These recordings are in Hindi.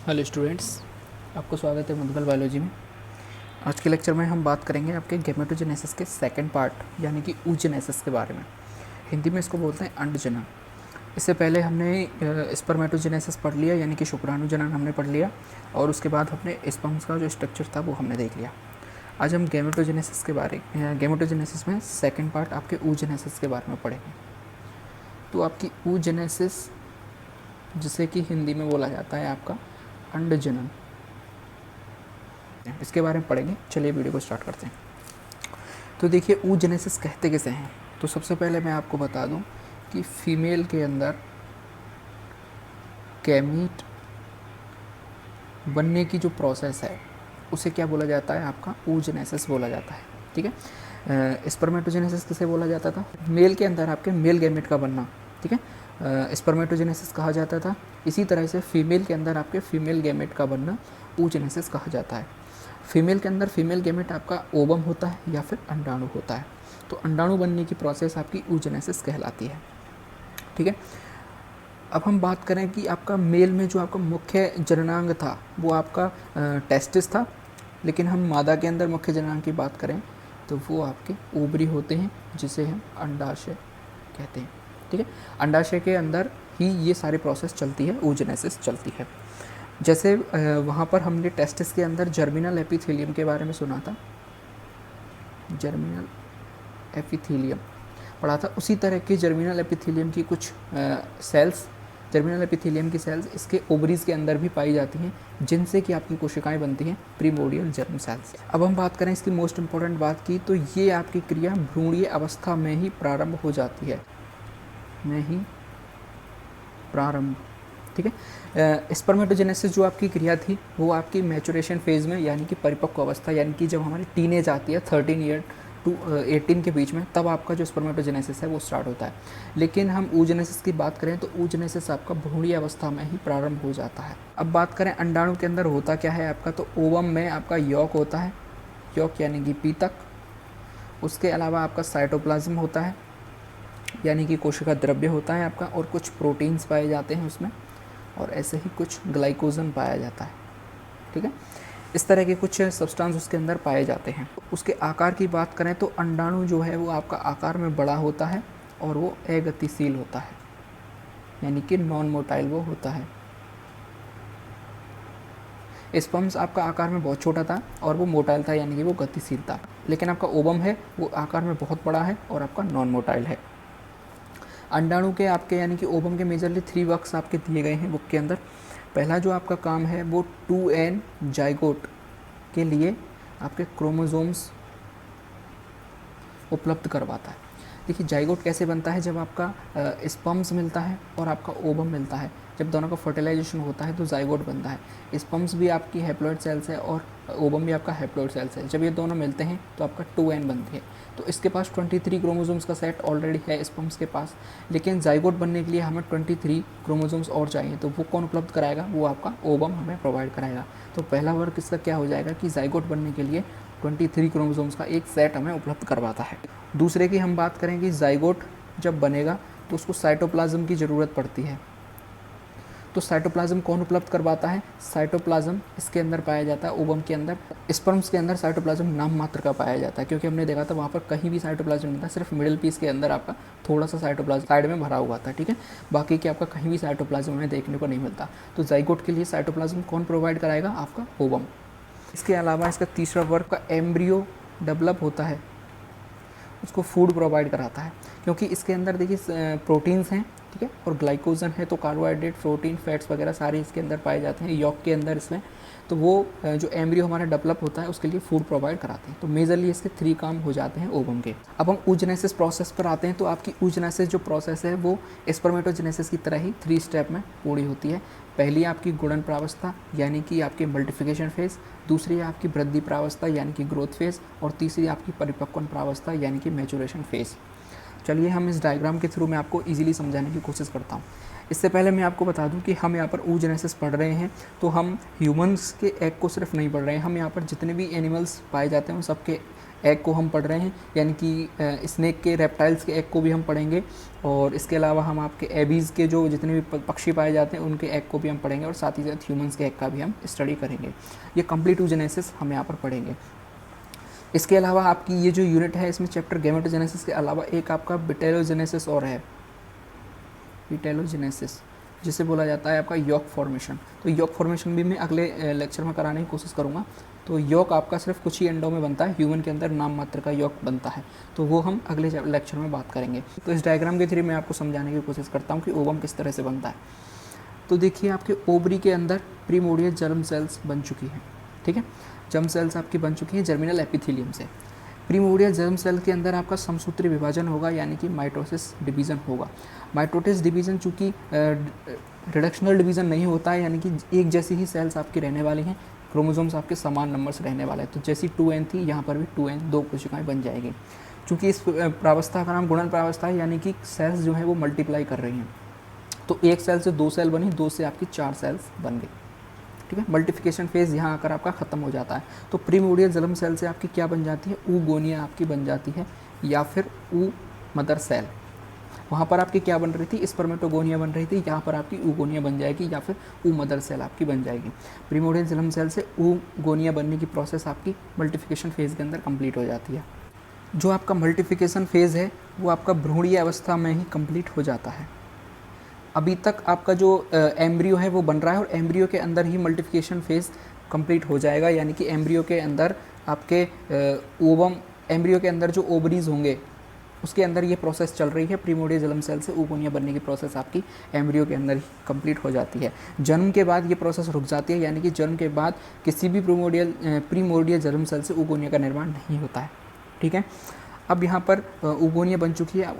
हेलो स्टूडेंट्स, आपको स्वागत है मधुबल बायोलॉजी में। आज के लेक्चर में हम बात करेंगे आपके गैमेटोजेनेसिस के सेकंड पार्ट यानी कि oogenesis के बारे में। हिंदी में इसको बोलते हैं अंडजनन। इससे पहले हमने स्पर्मेटोजेनेसिस पढ़ लिया यानी कि शुक्राणु जनन हमने पढ़ लिया, और उसके बाद हमने स्पर्म्स का जो स्ट्रक्चर था वो हमने देख लिया। आज हम गैमेटोजेनेसिस में सेकेंड पार्ट आपके oogenesis के बारे में पढ़ेंगे। तो आपकी oogenesis, जिसे कि हिंदी में बोला जाता है आपका अंडजनन, इसके बारे में पढ़ेंगे। चलिए वीडियो को स्टार्ट करते हैं। तो देखिए oogenesis कहते किसे हैं। तो सबसे पहले मैं आपको बता दूं कि फीमेल के अंदर गैमीट बनने की जो प्रोसेस है उसे क्या बोला जाता है, आपका oogenesis बोला जाता है। ठीक है। स्पर्मेटोजेनेसिस किसे बोला जाता था, मेल के अंदर आपके मेल गैमेट का बनना। ठीक है, स्पर्मेटोजेनेसिस कहा जाता था। इसी तरह से फीमेल के अंदर आपके फीमेल गैमेट का बनना oogenesis कहा जाता है। फीमेल के अंदर फीमेल गैमेट आपका ओवम होता है या फिर अंडाणु होता है। तो अंडाणु बनने की प्रोसेस आपकी oogenesis कहलाती है। ठीक है। अब हम बात करें कि आपका मेल में जो आपका मुख्य जननांग था वो आपका टेस्टिस था, लेकिन हम मादा के अंदर मुख्य जननांग की बात करें तो वो आपके ओवरी होते हैं, जिसे हम अंडाशय कहते हैं। ठीक है, अंडाशय के अंदर ही ये सारी प्रोसेस चलती है, oogenesis चलती है। जैसे वहाँ पर हमने टेस्टिस के अंदर जर्मिनल एपिथेलियम के बारे में सुना था, जर्मिनल एपिथेलियम पढ़ा था। उसी तरह के जर्मिनल एपिथेलियम की कुछ सेल्स, जर्मिनल एपिथेलियम की सेल्स इसके ओवरीज के अंदर भी पाई जाती हैं, जिनसे कि आपकी कोशिकाएं बनती हैं प्रीमोर्डियल जर्म सेल्स। अब हम बात करें इसकी मोस्ट इंपॉर्टेंट बात की, तो ये आपकी क्रिया भ्रूणीय अवस्था में ही प्रारंभ हो जाती है, में ही प्रारंभ। ठीक है। स्पर्मेटोजेनेसिस जो आपकी क्रिया थी वो आपकी मैचुरेशन फेज़ में यानी कि परिपक्व अवस्था, यानी कि जब हमारी टीनेज आती है 13 ईयर टू 18 के बीच में, तब आपका जो स्पर्मेटोजेनेसिस है वो स्टार्ट होता है। लेकिन हम oogenesis की बात करें तो oogenesis आपका भ्रूणीय अवस्था में ही प्रारंभ हो जाता है। अब बात करें अंडाणु के अंदर होता क्या है आपका, तो ओवम में आपका यॉक होता है, यॉक यानी कि पीतक। उसके अलावा आपका साइटोप्लाज्म होता है यानी कि कोशिका द्रव्य होता है आपका, और कुछ प्रोटीन्स पाए जाते हैं उसमें, और ऐसे ही कुछ ग्लाइकोजन पाया जाता है। ठीक है, इस तरह के कुछ सब्सटेंस उसके अंदर पाए जाते हैं। उसके आकार की बात करें तो अंडाणु जो है वो आपका आकार में बड़ा होता है और वो अगतिशील होता है, यानी कि नॉन मोटाइल वो होता है। स्पर्म्स आपका आकार में बहुत छोटा था और वो मोटाइल था, यानी कि वो गतिशील था। लेकिन आपका ओवम है वो आकार में बहुत बड़ा है और आपका नॉन मोटाइल है। अंडाणु के आपके यानी कि ओवम के मेजरली 3 वर्क्स आपके दिए गए हैं बुक के अंदर। पहला जो आपका काम है वो 2n जाइगोट के लिए आपके क्रोमोसोम्स उपलब्ध करवाता है। देखिए जाइगोट कैसे बनता है, जब आपका स्पर्म्स मिलता है और आपका ओवम मिलता है, जब दोनों का फर्टिलाइजेशन होता है तो जाइगोट बनता है। स्पर्म्स भी आपकी हैप्लॉइड सेल्स है और ओवम भी आपका हैप्लॉइड सेल्स है। जब ये दोनों मिलते हैं तो आपका 2n बनती है। तो इसके पास 23 क्रोमोसोम्स का सेट ऑलरेडी है स्पर्म्स के पास, लेकिन जाइगोट बनने के लिए हमें 23 क्रोमोसोम्स और चाहिए। तो वो कौन उपलब्ध कराएगा, वो आपका ओवम हमें प्रोवाइड कराएगा। तो पहला वर्क इसका क्या हो जाएगा कि जाइगोट बनने के लिए 23 क्रोमोसोम्स का एक सेट हमें उपलब्ध करवाता है। दूसरे की हम बात करें कि जाइगोट जब बनेगा तो उसको साइटोप्लाज्म की ज़रूरत पड़ती है। तो साइटोप्लाज्म कौन उपलब्ध करवाता है, साइटोप्लाज्म इसके अंदर पाया जाता है ओवम के अंदर। स्पर्म्स के अंदर साइटोप्लाज्म नाम मात्र का पाया जाता है, क्योंकि हमने देखा था वहाँ पर कहीं भी साइटोप्लाज्म नहीं था, सिर्फ मिडिल पीस के अंदर आपका थोड़ा सा साइटोप्लाज्म साइड में भरा हुआ था। ठीक है, बाकी के आपका कहीं भी साइटोप्लाज्म हमें देखने को नहीं मिलता। तो जाइगोट के लिए साइटोप्लाज्म कौन प्रोवाइड कराएगा, आपका ओवम। इसके अलावा इसका तीसरा वर्क का एम्ब्रियो डेवलप होता है, उसको फूड प्रोवाइड कराता है, क्योंकि इसके अंदर देखिए प्रोटीन्स हैं, ठीक है, और ग्लाइकोजन है। तो कार्बोहाइड्रेट, प्रोटीन, फैट्स वगैरह सारे इसके अंदर पाए जाते हैं यॉक के अंदर इसमें। तो वो जो एम्ब्रियो हमारा डेवलप होता है उसके लिए फूड प्रोवाइड कराते हैं। तो मेजरली इसके 3 काम हो जाते हैं ओवम के। अब हम oogenesis प्रोसेस पर आते हैं। तो आपकी oogenesis जो प्रोसेस है वो स्पर्मेटोजेनेसिस की तरह ही 3 स्टेप में पूरी होती है। पहली आपकी गुणन प्रावस्था यानी कि आपकी मल्टीप्लिकेशन फेज़, दूसरी आपकी वृद्धि प्रावस्था यानी कि ग्रोथ फेज़, और तीसरी आपकी परिपक्वन प्रावस्था यानी कि मैचुरेशन फेज़। चलिए हम इस डायग्राम के थ्रू मैं आपको इजीली समझाने की कोशिश करता हूँ। इससे पहले मैं आपको बता दूं कि हम यहाँ पर oogenesis पढ़ रहे हैं, तो हम ह्यूमंस के एग को सिर्फ नहीं पढ़ रहे हैं, हम यहाँ पर जितने भी एनिमल्स पाए जाते हैं उन सबके एग को हम पढ़ रहे हैं, यानी कि स्नेक के, रेप्टाइल्स के एग को भी हम पढ़ेंगे, और इसके अलावा हम आपके एबीज़ के जो जितने भी पक्षी पाए जाते हैं उनके एग को भी हम पढ़ेंगे, और साथ ही साथ ह्यूमंस के एग का भी हम स्टडी करेंगे। ये कंप्लीट oogenesis हम यहाँ पर पढ़ेंगे। इसके अलावा आपकी ये जो यूनिट है इसमें चैप्टर गैमेटोजेनेसिस के अलावा एक आपका विटेलोजेनेसिस और है, विटेलोजेनेसिस, जिसे बोला जाता है आपका यॉक फॉर्मेशन। तो यॉक फॉर्मेशन भी मैं अगले लेक्चर में कराने की कोशिश करूँगा। तो यॉक आपका सिर्फ कुछ ही अंडों में बनता है, ह्यूमन के अंदर नाम मात्र का यॉक बनता है, तो वो हम अगले लेक्चर में बात करेंगे। तो इस डायग्राम के थ्रू मैं आपको समझाने की कोशिश करता हूँ कि ओवम किस तरह से बनता है। तो देखिए आपके ओवरी के अंदर प्रीमोर्डियल जर्म सेल्स बन चुकी हैं, ठीक है, जर्म सेल्स आपकी बन चुकी हैं जर्मिनल एपिथेलियम से। प्रीमोर्डियल जर्म सेल के अंदर आपका समसूत्री विभाजन होगा, यानी कि माइटोसिस डिवीज़न होगा। माइटोसिस डिवीज़न चूँकि रिडक्शनल डिवीज़न नहीं होता है, यानी कि एक जैसी ही सेल्स आपकी रहने वाली हैं, क्रोमोसोम्स आपके समान नंबर से रहने वाले हैं। तो जैसी 2n थी यहाँ पर भी 2n, 2 कोशिकाएँ बन जाएगी। चूँकि इस प्रावस्था का नाम गुणन प्रावस्था है, यानी कि सेल्स जो है वो मल्टीप्लाई कर रही हैं। तो एक सेल से 2 सेल बनी, 2 से आपकी 4 सेल्स बन गई, ठीक है। मल्टीप्लिकेशन फेज यहाँ आकर आपका ख़त्म हो जाता है। तो प्रीमोर्डियल जर्म सेल से आपकी क्या बन जाती है, oogonia आपकी बन जाती है, या फिर ऊ मदर सेल। वहाँ पर आपकी क्या बन रही थी, स्पर्मेटोगोनिया बन रही थी, यहाँ पर आपकी oogonia बन जाएगी, या फिर ऊ मदर सेल आपकी बन जाएगी। प्रीमोर्डियल जर्म सेल से oogonia बनने की प्रोसेस आपकी मल्टीप्लिकेशन फेज़ के अंदर कंप्लीट हो जाती है। जो आपका मल्टीप्लिकेशन फेज़ है वो आपका भ्रूणीय अवस्था में ही कंप्लीट हो जाता है। अभी तक आपका जो एम्ब्रियो है वो बन रहा है, और एम्ब्रियो के अंदर ही मल्टीप्लिकेशन फेज़ कंप्लीट हो जाएगा, यानी कि एम्ब्रियो के अंदर आपके ओवम, एम्ब्रियो के अंदर जो ओवरीज होंगे उसके अंदर ये प्रोसेस चल रही है। प्रीमोर्डियल जर्म सेल से oogonia बनने की प्रोसेस आपकी एम्ब्रियो के अंदर ही कंप्लीट हो जाती है। जन्म के बाद ये प्रोसेस रुक जाती है, यानी कि जन्म के बाद किसी भी प्रीमोर्डियल जर्म सेल से oogonia का निर्माण नहीं होता है, ठीक है। अब यहाँ पर oogonia बन चुकी है।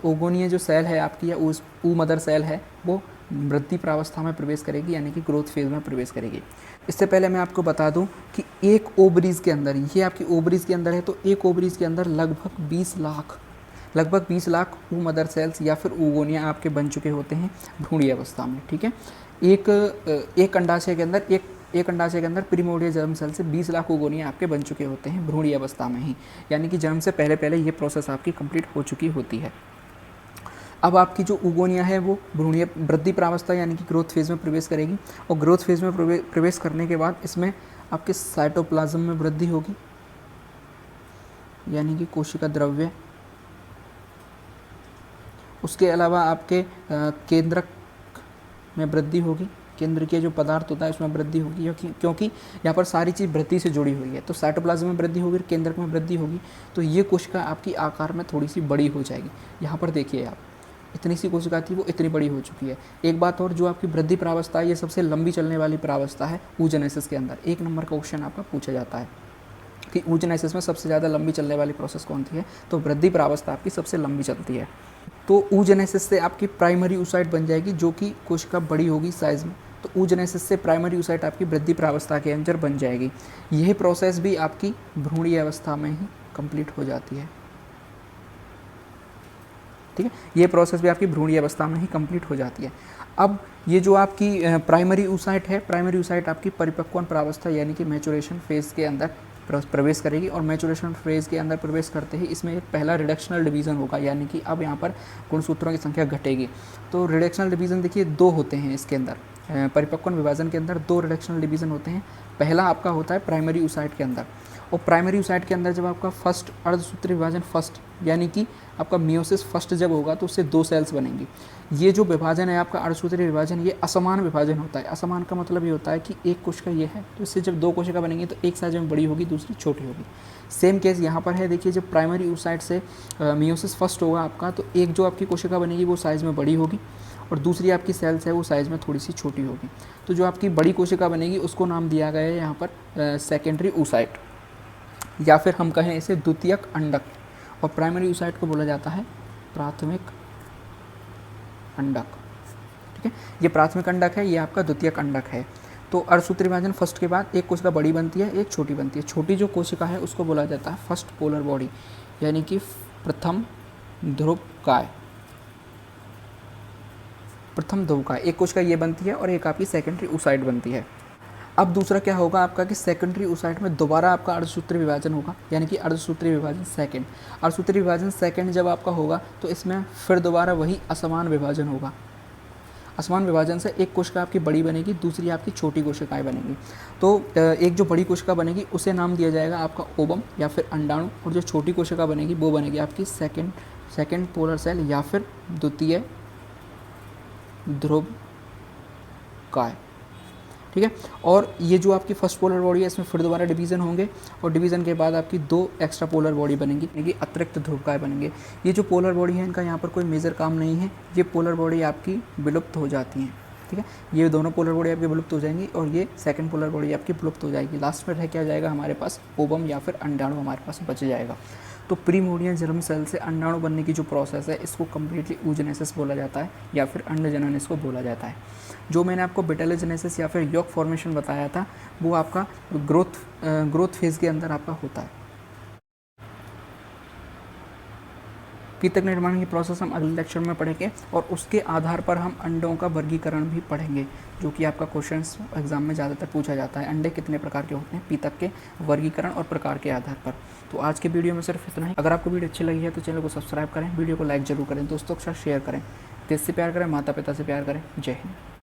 oogonia जो सेल है आपकी, या ऊ मदर सेल है, वो वृद्धि प्रावस्था में प्रवेश करेगी, यानी कि ग्रोथ फेज में प्रवेश करेगी। इससे पहले मैं आपको बता दूं कि एक ओवरीज के अंदर, ये आपकी ओवरीज के अंदर है, तो एक ओवरीज के अंदर लगभग 20 लाख ऊ मदर सेल्स या फिर oogonia आपके बन चुके होते हैं भ्रूणीय अवस्था में, ठीक है। एक अंडाशय के अंदर एक अंडाशय के अंदर प्रीमोर्डियल जर्म सेल से 20 लाख oogonia आपके बन चुके होते हैं भ्रूणीय अवस्था में ही, यानी कि जन्म से पहले पहले ये प्रोसेस आपकी कंप्लीट हो चुकी होती है। अब आपकी जो oogonia है वो भ्रूणीय वृद्धि प्रावस्था यानी कि ग्रोथ फेज़ में प्रवेश करेगी, और ग्रोथ फेज़ में प्रवेश करने के बाद इसमें आपके साइटोप्लाज्म में वृद्धि होगी, यानी कि कोशिका द्रव्य। उसके अलावा आपके केंद्रक में वृद्धि होगी, केंद्र के जो पदार्थ होता है उसमें वृद्धि होगी, क्योंकि यहाँ पर सारी चीज़ वृद्धि से जुड़ी हुई है। तो साइटोप्लाज्म में वृद्धि होगी, केंद्रक में वृद्धि होगी, तो ये कोशिका आपकी आकार में थोड़ी सी बड़ी हो जाएगी। यहाँ पर देखिए आप, इतनी सी कोशिका थी वो इतनी बड़ी हो चुकी है। एक बात और, जो आपकी वृद्धि प्रावस्था है ये सबसे लंबी चलने वाली प्रावस्था है oogenesis के अंदर। 1 नंबर का क्वेश्चन आपका पूछा जाता है कि oogenesis में सबसे ज़्यादा लंबी चलने वाली प्रोसेस कौन सी है, तो वृद्धि प्रावस्था आपकी सबसे लंबी चलती है। तो oogenesis से आपकी प्राइमरी oocyte बन जाएगी, जो कि कोशिका बड़ी होगी साइज़ में। तो oogenesis से प्राइमरी oocyte आपकी वृद्धि प्रावस्था के अंदर बन जाएगी। यह प्रोसेस भी आपकी भ्रूणीय अवस्था में ही कंप्लीट हो जाती है, ठीक है। ये प्रोसेस भी आपकी भ्रूणीय अवस्था में ही कंप्लीट हो जाती है। अब ये जो आपकी प्राइमरी oocyte है, प्राइमरी oocyte आपकी परिपक्वन प्रावस्था यानी कि मैचुरेशन फेज़ के अंदर प्रवेश करेगी, और मैचुरेशन फेज़ के अंदर प्रवेश करते ही इसमें एक पहला रिडक्शनल डिवीज़न होगा, यानी कि अब यहाँ पर गुणसूत्रों की संख्या घटेगी। तो रिडक्शनल डिवीज़न देखिए 2 होते हैं इसके अंदर, परिपक्वन विभाजन के अंदर 2 रिडक्शनल डिवीज़न होते हैं। पहला आपका होता है प्राइमरी oocyte के अंदर, और प्राइमरी oocyte के अंदर जब आपका फर्स्ट अर्धसूत्री विभाजन फर्स्ट यानी कि आपका मियोसिस फर्स्ट जब होगा तो उससे 2 सेल्स बनेंगी। ये जो विभाजन है आपका अर्धसूत्री विभाजन, ये असमान विभाजन होता है। असमान का मतलब ये होता है कि एक कोशिका ये है, तो इससे जब 2 कोशिका बनेंगी तो एक साइज में बड़ी होगी, दूसरी छोटी होगी। सेम केस यहाँ पर है। देखिए जब प्राइमरी oocyte से मियोसिस फर्स्ट होगा आपका, तो एक जो आपकी कोशिका बनेगी वो साइज़ में बड़ी होगी, और दूसरी आपकी सेल्स है वो साइज़ में थोड़ी सी छोटी होगी। तो जो आपकी बड़ी कोशिका बनेगी उसको नाम दिया गया है यहाँ पर सेकेंडरी oocyte, या फिर हम कहें इसे द्वितीयक अंडक, और प्राइमरी oocyte को बोला जाता है प्राथमिक अंडक, ठीक है। ये प्राथमिक अंडक है, ये आपका द्वितीयक अंडक है। तो अर्धसूत्री विभाजन फर्स्ट के बाद एक कोशिका बड़ी बनती है, एक छोटी बनती है। छोटी जो कोशिका है उसको बोला जाता है फर्स्ट पोलर बॉडी, यानी कि प्रथम ध्रुवकाय। एक कोशिका ये बनती है, और एक आपकी सेकेंडरी oocyte बनती है। अब दूसरा क्या होगा आपका कि सेकेंडरी oocyte में दोबारा आपका अर्धसूत्री विभाजन होगा, यानी कि अर्धसूत्री विभाजन सेकंड। अर्धसूत्री विभाजन सेकंड जब आपका होगा तो इसमें फिर दोबारा वही असमान विभाजन होगा। असमान विभाजन से एक कोशिका आपकी बड़ी बनेगी, दूसरी आपकी छोटी कोशिकाएं बनेंगी। तो एक जो बड़ी कोशिका बनेगी उसे नाम दिया जाएगा आपका ओबम या फिर अंडाणु, और जो छोटी कोशिका बनेगी वो बनेगी आपकी सेकेंड पोलर सेल या फिर द्वितीय ध्रुवकाय। ठीक है। और ये जो आपकी फर्स्ट पोलर बॉडी है इसमें फिर दोबारा डिवीज़न होंगे, और डिवीज़न के बाद आपकी 2 एक्स्ट्रा पोलर बॉडी बनेंगी, यानी कि अतिरिक्त ध्रुवकाय बनेंगे। ये जो पोलर बॉडी है इनका यहाँ पर कोई मेजर काम नहीं है, ये पोलर बॉडी आपकी विलुप्त हो जाती हैं। ठीक है, ये दोनों पोलर बॉडी आपकी विलुप्त हो जाएंगी और ये सेकंड पोलर बॉडी आपकी विलुप्त हो जाएगी। लास्ट में रह क्या जाएगा हमारे पास, ओवम या फिर अंडाणु हमारे पास बच जाएगा। तो प्रीमोर्डियल जर्म सेल से अंडाणु बनने की जो प्रोसेस है इसको कम्प्लीटली oogenesis बोला जाता है या फिर अंडजनन इसको बोला जाता है। जो मैंने आपको विटेलोजेनेसिस या फिर यॉक फॉर्मेशन बताया था वो आपका ग्रोथ फेज़ के अंदर आपका होता है। पीतक निर्माण की प्रोसेस हम अगले लेक्चर में पढ़ेंगे और उसके आधार पर हम अंडों का वर्गीकरण भी पढ़ेंगे, जो कि आपका क्वेश्चंस एग्जाम में ज़्यादातर पूछा जाता है। अंडे कितने प्रकार के होते हैं, पीतक के वर्गीकरण और प्रकार के आधार पर। तो आज के वीडियो में सिर्फ इतना ही। अगर आपको वीडियो अच्छी लगी है तो चैनल को सब्सक्राइब करें, वीडियो को लाइक जरूर करें, दोस्तों के साथ शेयर करें, देश से प्यार करें, माता पिता से प्यार करें। जय हिंद।